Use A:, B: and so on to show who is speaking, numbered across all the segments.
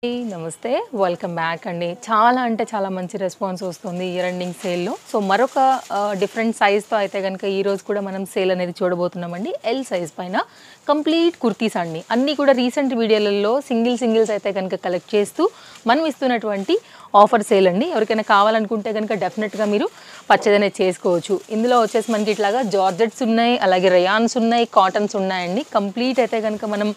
A: నమస్తే welcome back అండి. చాలా అంటే చాలా మంచి రెస్పాన్స్ వస్తుంది ఇయర్ ఎండింగ్ సేల్లో. సో మరొక డిఫరెంట్ సైజ్తో అయితే కనుక ఈరోజు కూడా మనం సేల్ అనేది చూడబోతున్నామండి. ఎల్ సైజ్ పైన కంప్లీట్ కుర్తీస్ అండి. అన్నీ కూడా రీసెంట్ వీడియోలలో సింగిల్స్ అయితే కనుక కలెక్ట్ చేస్తూ మనం ఇస్తున్నటువంటి ఆఫర్ సేల్ అండి. ఎవరికైనా కావాలనుకుంటే కనుక డెఫినెట్గా మీరు పర్చేజ్ అనేది చేసుకోవచ్చు. ఇందులో వచ్చేసి మనకి ఇట్లాగా జార్జెట్స్ ఉన్నాయి, అలాగే రయాన్స్ ఉన్నాయి, కాటన్స్ ఉన్నాయండి. కంప్లీట్ అయితే కనుక మనం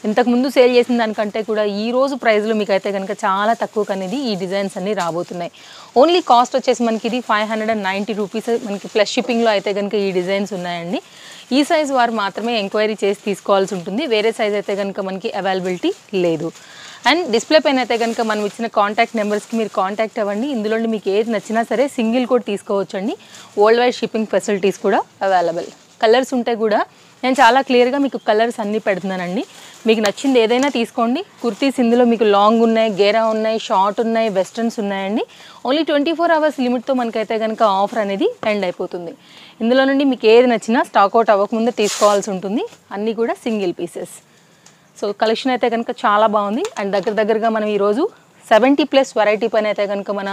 A: ఇంతకుముందు సేల్ చేసిన దానికంటే కూడా ఈ రోజు ప్రైస్లో మీకు అయితే కనుక చాలా తక్కువకు అనేది ఈ డిజైన్స్ అన్ని రాబోతున్నాయి. ఓన్లీ కాస్ట్ వచ్చేసి మనకి ఇది 590 రూపీస్ మనకి ప్లస్ షిప్పింగ్లో అయితే కనుక ఈ డిజైన్స్ ఉన్నాయండి. ఈ సైజ్ వారు మాత్రమే ఎంక్వైరీ చేసి తీసుకోవాల్సి ఉంటుంది. వేరే సైజ్ అయితే కనుక మనకి అవైలబిలిటీ లేదు. అండ్ డిస్ప్లే పైన అయితే కనుక మనం ఇచ్చిన కాంటాక్ట్ నెంబర్స్కి మీరు కాంటాక్ట్ అవ్వండి. ఇందులో మీకు ఏది నచ్చినా సరే సింగిల్ కూడా తీసుకోవచ్చండి. వరల్డ్ వైడ్ షిప్పింగ్ ఫెసిలిటీస్ కూడా అవైలబుల్. కలర్స్ ఉంటే కూడా నేను చాలా క్లియర్గా మీకు కలర్స్ అన్నీ పెడుతున్నానండి. మీకు నచ్చింది ఏదైనా తీసుకోండి. కుర్తీస్ ఇందులో మీకు లాంగ్ ఉన్నాయి, గేరా ఉన్నాయి, షార్ట్ ఉన్నాయి, వెస్ట్రన్స్ ఉన్నాయండి. ఓన్లీ 24 అవర్స్ లిమిట్తో మనకైతే కనుక ఆఫర్ అనేది ఎండ్ అయిపోతుంది. ఇందులో నుండి మీకు ఏది నచ్చినా స్టాక్అవుట్ అవ్వకముందే తీసుకోవాల్సి ఉంటుంది. అన్నీ కూడా సింగిల్ పీసెస్. సో కలెక్షన్ అయితే కనుక చాలా బాగుంది. అండ్ దగ్గరగా మనం ఈరోజు 70+ వెరైటీ పైన అయితే కనుక మన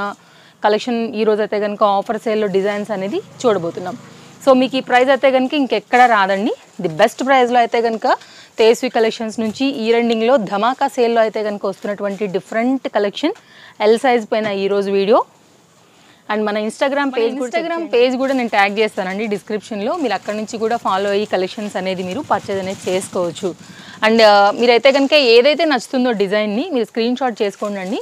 A: కలెక్షన్ ఈరోజు అయితే కనుక ఆఫర్ సేల్లో డిజైన్స్ అనేది చూడబోతున్నాం. సో మీకు ఈ ప్రైస్ అయితే కనుక ఇంకెక్కడ రాదండి. ది బెస్ట్ ప్రైస్లో అయితే కనుక తేజస్వి కలెక్షన్స్ నుంచి ఈ రెండింగ్లో ధమాకా సేల్లో అయితే కనుక వస్తున్నటువంటి డిఫరెంట్ కలెక్షన్ ఎల్ సైజ్ పైన ఈరోజు వీడియో. అండ్ మన ఇన్స్టాగ్రామ్ పేజ్ కూడా నేను ట్యాగ్ చేస్తానండి డిస్క్రిప్షన్లో. మీరు అక్కడ నుంచి కూడా ఫాలో అయ్యి కలెక్షన్స్ అనేది మీరు పర్చేజ్ అనేది చేసుకోవచ్చు. అండ్ మీరైతే కనుక ఏదైతే నచ్చుతుందో డిజైన్ని మీరు స్క్రీన్ షాట్ చేసుకోండి,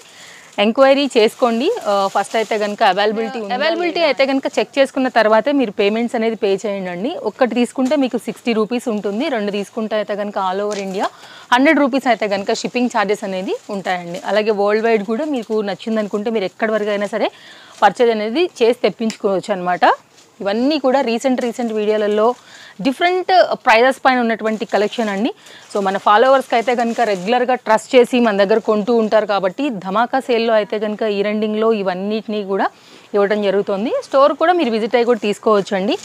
A: ఎంక్వైరీ చేసుకోండి. ఫస్ట్ అయితే కనుక అవైలబిలిటీ అయితే కనుక చెక్ చేసుకున్న తర్వాతే మీరు పేమెంట్స్ అనేది పే చేయండి. ఒక్కటి తీసుకుంటే మీకు 60 రూపీస్ ఉంటుంది. 2 తీసుకుంటే అయితే కనుక ఆల్ ఓవర్ ఇండియా 100 రూపీస్ అయితే కనుక షిప్పింగ్ ఛార్జెస్ అనేది ఉంటాయండి. అలాగే వరల్డ్ వైడ్ కూడా మీకు నచ్చిందనుకుంటే మీరు ఎక్కడి వరకు అయినా సరే పర్చేజ్ అనేది చేసి తెప్పించుకోవచ్చు అనమాట. ఇవన్నీ కూడా రీసెంట్ వీడియోలలో డిఫరెంట్ ప్రైజెస్ పైన ఉన్నటువంటి కలెక్షన్ అండి. సో మన ఫాలోవర్స్కి అయితే కనుక రెగ్యులర్గా ట్రస్ట్ చేసి మన దగ్గర కొంటూ ఉంటారు కాబట్టి ధమాకా సేల్లో అయితే కనుక ఈ రెండింగ్లో ఇవన్నిటినీ కూడా ఇవ్వడం జరుగుతుంది. స్టోర్ కూడా మీరు విజిట్ అయ్యి కూడా తీసుకోవచ్చు అండి.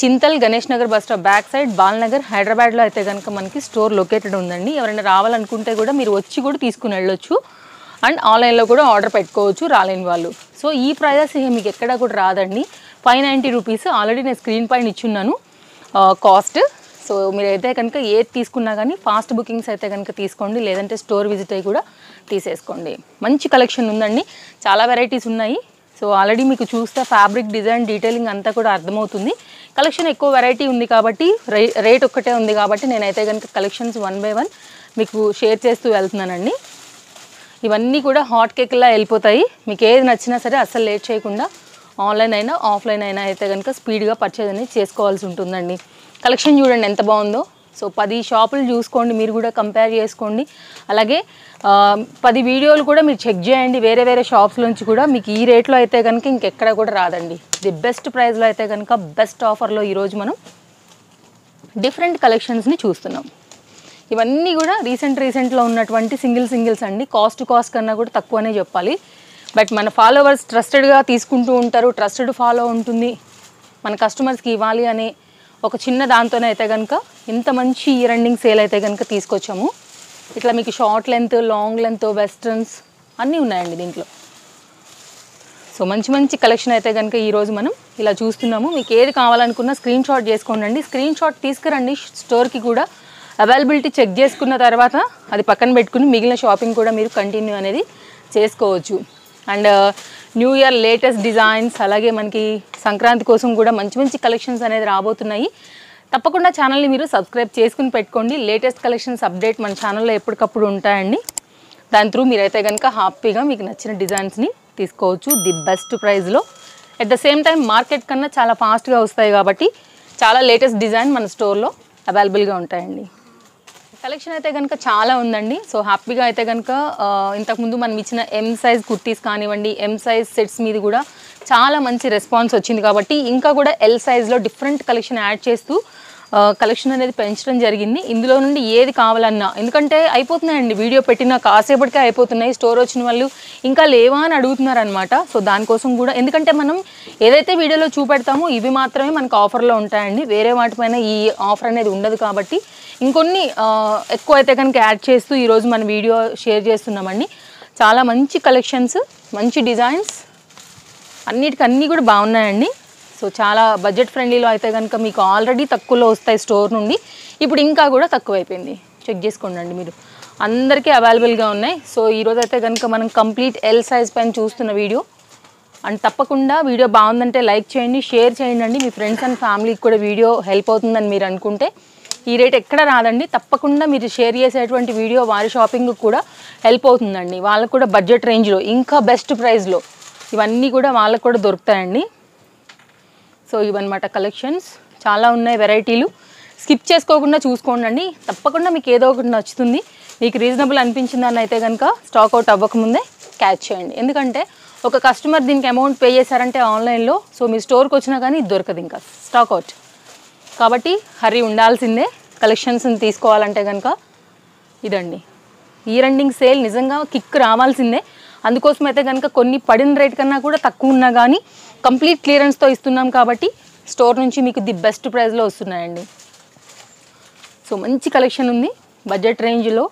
A: Chintal Ganesh Nagar bus stop back side Balanagar హైదరాబాద్లో అయితే కనుక మనకి స్టోర్ లొకేటెడ్ ఉందండి. ఎవరైనా రావాలనుకుంటే కూడా మీరు వచ్చి కూడా తీసుకుని వెళ్ళొచ్చు. అండ్ ఆన్లైన్లో కూడా ఆర్డర్ పెట్టుకోవచ్చు రాలేని వాళ్ళు. సో ఈ ప్రైజెస్ మీకు ఎక్కడా కూడా రాదండి. 590 రూపీస్ ఆల్రెడీ నేను స్క్రీన్ పైన ఇచ్చున్నాను కాస్ట్. సో మీరైతే కనుక ఏది తీసుకున్నా కానీ ఫాస్ట్ బుకింగ్స్ అయితే కనుక తీసుకోండి, లేదంటే స్టోర్ విజిట్ అయ్యి కూడా తీసేసుకోండి. మంచి కలెక్షన్ ఉందండి, చాలా వెరైటీస్ ఉన్నాయి. సో ఆల్రెడీ మీకు చూస్తే ఫ్యాబ్రిక్ డిజైన్ డీటెయిలింగ్ అంతా కూడా అర్థమవుతుంది. కలెక్షన్ ఎక్కువ వెరైటీ ఉంది కాబట్టి రేట్ ఒక్కటే ఉంది కాబట్టి నేనైతే కనుక కలెక్షన్స్ 1 by 1 మీకు షేర్ చేస్తూ వెళ్తున్నానండి. ఇవన్నీ కూడా హాట్ కేక్లా వెళ్ళిపోతాయి. మీకు ఏది నచ్చినా సరే అస్సలు లేట్ చేయకుండా ఆన్లైన్ అయినా ఆఫ్లైన్ అయినా అయితే కనుక స్పీడ్గా పర్చేజ్ అనేది చేసుకోవాల్సి ఉంటుందండి. కలెక్షన్ చూడండి ఎంత బాగుందో. సో 10 షాపులు చూసుకోండి, మీరు కూడా కంపేర్ చేసుకోండి. అలాగే 10 వీడియోలు కూడా మీరు చెక్ చేయండి వేరే షాప్స్ నుంచి కూడా. మీకు ఈ రేట్లో అయితే కనుక ఇంకెక్కడ కూడా రాదండి. ది బెస్ట్ ప్రైస్లో అయితే కనుక బెస్ట్ ఆఫర్లో ఈరోజు మనం డిఫరెంట్ కలెక్షన్స్ని చూస్తున్నాం. ఇవన్నీ కూడా రీసెంట్లో ఉన్నటువంటి సింగిల్స్ అండి. కాస్ట్ కన్నా కూడా తక్కువనే చెప్పాలి. బట్ మన ఫాలోవర్స్ ట్రస్టెడ్గా తీసుకుంటూ ఉంటారు, ట్రస్టెడ్ ఫాలో ఉంటుంది. మన కస్టమర్స్కి ఇవ్వాలి అనే ఒక చిన్న దాంతోనే అయితే కనుక ఇంత మంచి ఇయర్ ఎండింగ్ సేల్ అయితే కనుక తీసుకొచ్చాము. ఇట్లా మీకు short length, long length, westerns అన్నీ ఉన్నాయండి దీంట్లో. సో మంచి కలెక్షన్ అయితే కనుక ఈరోజు మనం ఇలా చూస్తున్నాము. మీకు ఏది కావాలనుకున్నా స్క్రీన్ షాట్ చేసుకోండి. స్క్రీన్ షాట్ తీసుకురండి స్టోర్కి కూడా. అవైలబిలిటీ చెక్ చేసుకున్న తర్వాత అది పక్కన పెట్టుకుని మిగిలిన షాపింగ్ కూడా మీరు కంటిన్యూ అనేది చేసుకోవచ్చు. And new year latest designs, అలాగే మనకి సంక్రాంతి కోసం కూడా మంచి కలెక్షన్స్ అనేది రాబోతున్నాయి. తప్పకుండా ఛానల్ని మీరు సబ్స్క్రైబ్ చేసుకుని పెట్టుకోండి. లేటెస్ట్ కలెక్షన్స్ అప్డేట్ మన ఛానల్లో ఎప్పటికప్పుడు ఉంటాయండి. దాని త్రూ మీరైతే కనుక హ్యాపీగా మీకు నచ్చిన డిజైన్స్ని తీసుకోవచ్చు ది బెస్ట్ ప్రైస్లో. At the same time market కన్నా చాలా ఫాస్ట్గా వస్తాయి కాబట్టి చాలా లేటెస్ట్ డిజైన్ మన స్టోర్లో అవైలబుల్గా ఉంటాయండి. కలెక్షన్ అయితే కనుక చాలా ఉందండి. సో హ్యాపీగా అయితే కనుక ఇంతకుముందు మనం ఇచ్చిన ఎం సైజ్ కుర్తీస్ కానివ్వండి, ఎం సైజ్ సెట్స్ మీద కూడా చాలా మంచి రెస్పాన్స్ వచ్చింది కాబట్టి ఇంకా కూడా ఎల్ సైజ్లో డిఫరెంట్ కలెక్షన్ యాడ్ చేస్తూ కలెక్షన్ అనేది పెంచడం జరిగింది. ఇందులో నుండి ఏది కావాలన్నా, ఎందుకంటే అయిపోతున్నాయండి వీడియో పెట్టిన కాసేపటికే అయిపోతున్నాయి. స్టోర్ వచ్చిన వాళ్ళు ఇంకా లేవా అని అడుగుతున్నారు అనమాట. సో దానికోసం కూడా, ఎందుకంటే మనం ఏదైతే వీడియోలో చూపెడతామో ఇవి మాత్రమే మనకు ఆఫర్లో ఉంటాయండి. వేరే వాటిపైన ఈ ఆఫర్ అనేది ఉండదు కాబట్టి ఇంకొన్ని ఎక్కువ అయితే కనుక యాడ్ చేస్తూ ఈరోజు మన వీడియో షేర్ చేస్తున్నామండి. చాలా మంచి కలెక్షన్స్, మంచి డిజైన్స్, అన్నీ కూడా బాగున్నాయండి. సో చాలా బడ్జెట్ ఫ్రెండ్లీలో అయితే కనుక మీకు ఆల్రెడీ తక్కువలో వస్తాయి స్టోర్ నుండి. ఇప్పుడు ఇంకా కూడా తక్కువైపోయింది, చెక్ చేసుకోండి మీరు, అందరికీ అవైలబుల్గా ఉన్నాయి. సో ఈరోజు అయితే కనుక మనం కంప్లీట్ ఎల్ సైజ్ పైన చూస్తున్న వీడియో. అండ్ తప్పకుండా వీడియో బాగుందంటే లైక్ చేయండి, షేర్ చేయండి అండి. మీ ఫ్రెండ్స్ అండ్ ఫ్యామిలీకి కూడా వీడియో హెల్ప్ అవుతుందని మీరు అనుకుంటే ఈ రేట్ ఎక్కడ రాదండి. తప్పకుండా మీరు షేర్ చేసేటువంటి వీడియో వారి షాపింగ్ కూడా హెల్ప్ అవుతుందండి. వాళ్ళకు కూడా బడ్జెట్ రేంజ్లో ఇంకా బెస్ట్ ప్రైస్లో ఇవన్నీ కూడా వాళ్ళకు కూడా దొరుకుతాయండి. సో ఇవన్నమాట కలెక్షన్స్, చాలా ఉన్నాయి వెరైటీలు. స్కిప్ చేసుకోకుండా చూసుకోండి, తప్పకుండా మీకు ఏదో ఒకటి నచ్చుతుంది. మీకు రీజనబుల్ అనిపించిందని అయితే కనుక స్టాక్ అవుట్ అవ్వకముందే క్యాచ్ చేయండి. ఎందుకంటే ఒక కస్టమర్ దీనికి అమౌంట్ పే చేశారంటే ఆన్లైన్లో, సో మీ స్టోర్కి వచ్చినా కానీ దొరకదు ఇంకా స్టాక్ అవుట్. కాబట్టి హరీ ఉండాల్సిందే కలెక్షన్స్ని తీసుకోవాలంటే కనుక. ఇదండి ఇయర్ ఎండింగ్ సేల్, నిజంగా కిక్ రావాల్సిందే. అందుకోసం అయితే కనుక కొన్ని పడిన రేట్ కన్నా కూడా తక్కువ ఉన్నా కానీ కంప్లీట్ క్లియరెన్స్తో ఇస్తున్నాం కాబట్టి స్టోర్ నుంచి మీకు ది బెస్ట్ ప్రైస్లో వస్తున్నాయండి. సో మంచి కలెక్షన్ ఉంది బడ్జెట్ రేంజ్లో.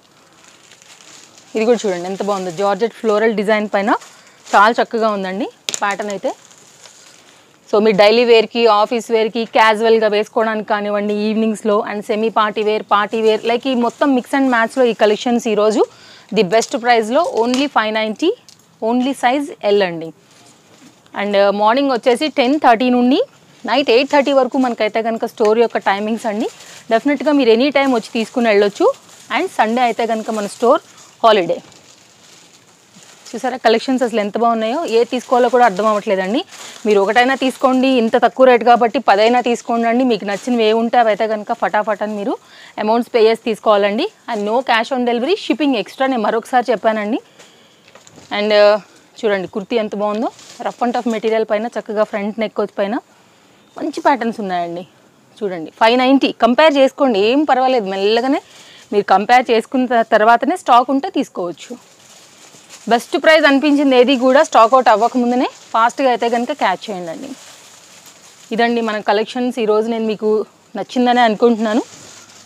A: ఇది కూడా చూడండి ఎంత బాగుందో, జార్జెట్ ఫ్లోరల్ డిజైన్ పైన చాలా చక్కగా ఉందండి ప్యాటర్న్ అయితే. సో మీ డైలీ వేర్కి, ఆఫీస్ వేర్కి, క్యాజువల్గా వేసుకోవడానికి కానివ్వండి, ఈవినింగ్స్లో and semi party wear like ఈ మొత్తం మిక్స్ అండ్ మ్యాచ్లో ఈ కలెక్షన్స్ ఈరోజు ది బెస్ట్ ప్రైస్లో ఓన్లీ 590, ఓన్లీ సైజ్ ఎల్ అండి. అండ్ మార్నింగ్ వచ్చేసి 10:30 నుండి నైట్ 8:30 వరకు మనకైతే కనుక స్టోర్ యొక్క టైమింగ్స్ అండి. డెఫినెట్గా మీరు ఎనీ టైం వచ్చి తీసుకుని వెళ్ళొచ్చు. అండ్ సండే అయితే కనుక మన స్టోర్ హాలిడే. చూసారా కలెక్షన్స్ అసలు ఎంత బాగున్నాయో, ఏ తీసుకోవాలో కూడా అర్థం అవ్వట్లేదండి. మీరు ఒకటైనా తీసుకోండి, ఇంత తక్కువ రేట్ కాబట్టి 10 అయినా తీసుకోండి. మీకు నచ్చినవి ఏ ఉంటే అవి అయితే కనుక ఫటాఫట్ అని మీరు అమౌంట్స్ పే చేసి తీసుకోవాలండి. And no cash on delivery, shipping extra, నేను మరొకసారి చెప్పానండి. అండ్ చూడండి కుర్తీ ఎంత బాగుందో, రఫ్ అండ్ టఫ్ మెటీరియల్ పైన చక్కగా ఫ్రంట్ నెక్ పైన మంచి ప్యాటర్న్స్ ఉన్నాయండి. చూడండి 590, కంపేర్ చేసుకోండి, ఏం పర్వాలేదు. మెల్లగానే మీరు కంపేర్ చేసుకున్న తర్వాతనే స్టాక్ ఉంటే తీసుకోవచ్చు. బెస్ట్ ప్రైస్ అనిపించింది ఏది కూడా స్టాక్ అవుట్ అవ్వకముందునే ఫాస్ట్గా అయితే కనుక క్యాచ్ చేయండి. ఇదండి మన కలెక్షన్స్. ఈరోజు నేను మీకు నచ్చిందనే అనుకుంటున్నాను.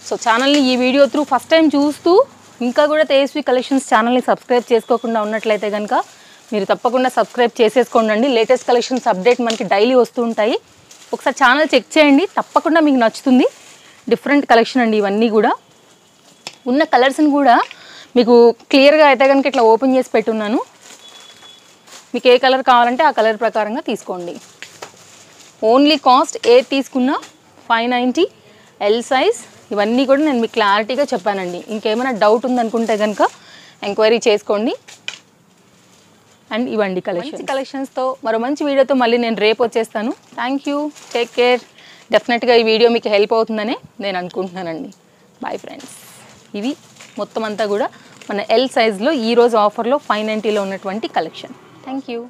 A: సో ఛానల్ని ఈ వీడియో త్రూ ఫస్ట్ టైం చూస్తూ ఇంకా కూడా తేజస్వి కలెక్షన్స్ ఛానల్ని సబ్స్క్రైబ్ చేసుకోకుండా ఉన్నట్లయితే కనుక మీరు తప్పకుండా సబ్స్క్రైబ్ చేసేసుకోండి. లేటెస్ట్ కలెక్షన్స్ అప్డేట్ మనకి డైలీ వస్తూ ఉంటాయి. ఒకసారి ఛానల్ చెక్ చేయండి, తప్పకుండా మీకు నచ్చుతుంది. డిఫరెంట్ కలెక్షన్ అండి ఇవన్నీ కూడా. ఉన్న కలర్స్ని కూడా మీకు క్లియర్గా అయితే కనుక ఇట్లా ఓపెన్ చేసి పెట్టున్నాను. మీకు ఏ కలర్ కావాలంటే ఆ కలర్ ప్రకారంగా తీసుకోండి. ఓన్లీ కాస్ట్ ఏది తీసుకున్నా 590, ఎల్ సైజ్. ఇవన్నీ కూడా నేను మీకు క్లారిటీగా చెప్పానండి. ఇంకేమైనా డౌట్ ఉందనుకుంటే కనుక ఎంక్వైరీ చేసుకోండి. అండ్ ఇవ్వండి కలెక్షన్స్తో మరో మంచి వీడియోతో మళ్ళీ నేను రేపు వచ్చేస్తాను. Thank you, take care. డెఫినెట్గా ఈ వీడియో మీకు హెల్ప్ అవుతుందనే నేను అనుకుంటున్నానండి. Bye friends. ఇవి మొత్తం అంతా కూడా మన ఎల్ సైజ్లో ఈరోజు ఆఫర్లో 590లో ఉన్నటువంటి కలెక్షన్. Thank you.